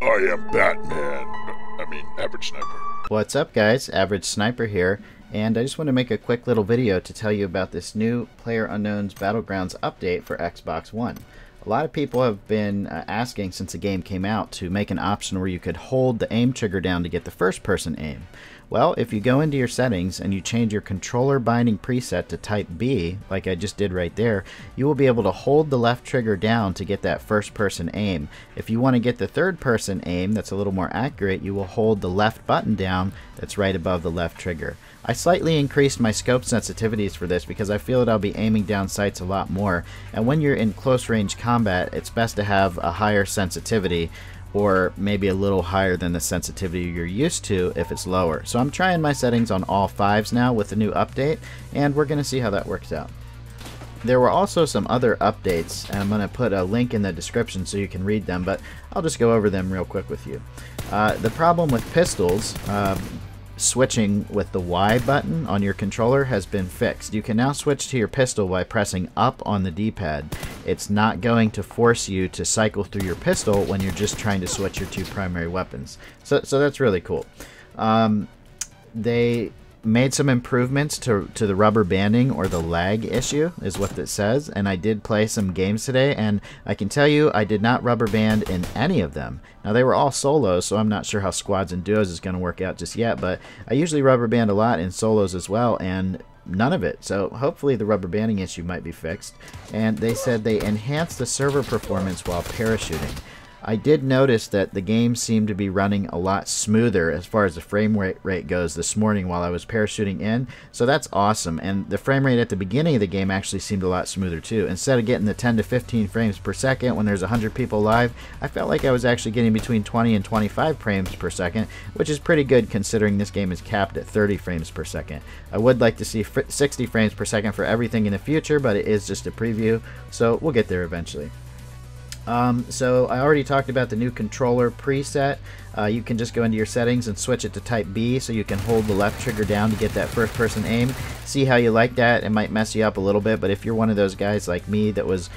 I am Batman. I mean, Average Sniper. What's up, guys? Average Sniper here, and I just want to make a quick little video to tell you about this new PlayerUnknown's Battlegrounds update for Xbox One. A lot of people have been asking since the game came out to make an option where you could hold the aim trigger down to get the first-person aim. Well, if you go into your settings and you change your controller binding preset to Type B, like I just did right there, you will be able to hold the left trigger down to get that first-person aim. If you want to get the third-person aim that's a little more accurate, you will hold the left button down that's right above the left trigger. I slightly increased my scope sensitivities for this because I feel that I'll be aiming down sights a lot more, and when you're in close range combat, it's best to have a higher sensitivity, or maybe a little higher than the sensitivity you're used to if it's lower. So I'm trying my settings on all 5s now with the new update, and we're going to see how that works out. There were also some other updates, and I'm going to put a link in the description so you can read them, but I'll just go over them real quick with you. The problem with pistols, switching with the Y button on your controller has been fixed. You can now switch to your pistol by pressing up on the D-pad. It's not going to force you to cycle through your pistol when you're just trying to switch your two primary weapons. So that's really cool. They made some improvements to the rubber banding, or the lag issue is what it says, and I did play some games today, and I can tell you I did not rubber band in any of them. Now they were all solos, so I'm not sure how squads and duos is going to work out just yet, but I usually rubber band a lot in solos as well, and none of it. So hopefully the rubber banding issue might be fixed. And they said they enhanced the server performance while parachuting. I did notice that the game seemed to be running a lot smoother as far as the frame rate goes this morning while I was parachuting in, so that's awesome. And the frame rate at the beginning of the game actually seemed a lot smoother too. Instead of getting the 10 to 15 frames per second when there's 100 people live, I felt like I was actually getting between 20 and 25 frames per second, which is pretty good considering this game is capped at 30 frames per second. I would like to see 60 frames per second for everything in the future, but it is just a preview, so we'll get there eventually. So I already talked about the new controller preset. You can just go into your settings and switch it to Type B so you can hold the left trigger down to get that first person aim. See how you like that. It might mess you up a little bit, but if you're one of those guys like me that was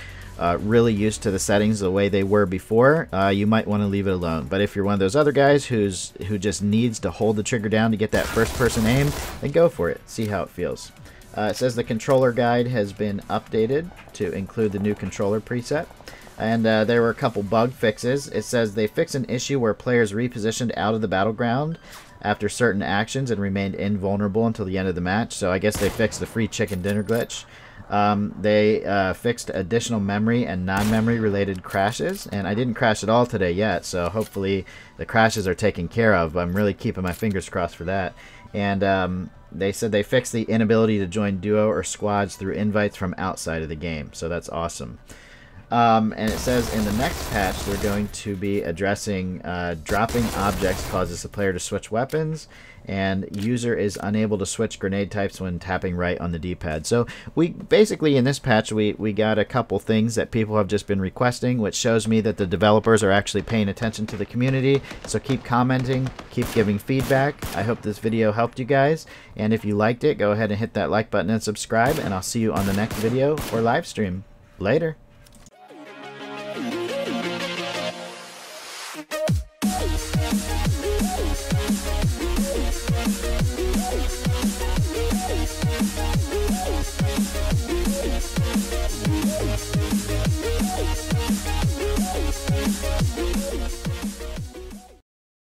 really used to the settings the way they were before, you might want to leave it alone. But if you're one of those other guys who just needs to hold the trigger down to get that first person aim, then go for it. See how it feels. It says the controller guide has been updated to include the new controller preset. And there were a couple bug fixes. It says they fixed an issue where players repositioned out of the battleground after certain actions and remained invulnerable until the end of the match. So I guess they fixed the free chicken dinner glitch. They fixed additional memory and non-memory related crashes, and I didn't crash at all today yet, so hopefully the crashes are taken care of. I'm really keeping my fingers crossed for that. And they said they fixed the inability to join duo or squads through invites from outside of the game, so that's awesome. And it says in the next patch they're going to be addressing dropping objects causes the player to switch weapons, and user is unable to switch grenade types when tapping right on the D-pad. So we basically in this patch we got a couple things that people have just been requesting, which shows me that the developers are actually paying attention to the community. So keep commenting, keep giving feedback. I hope this video helped you guys, and if you liked it, go ahead and hit that like button and subscribe, and I'll see you on the next video or live stream. Later.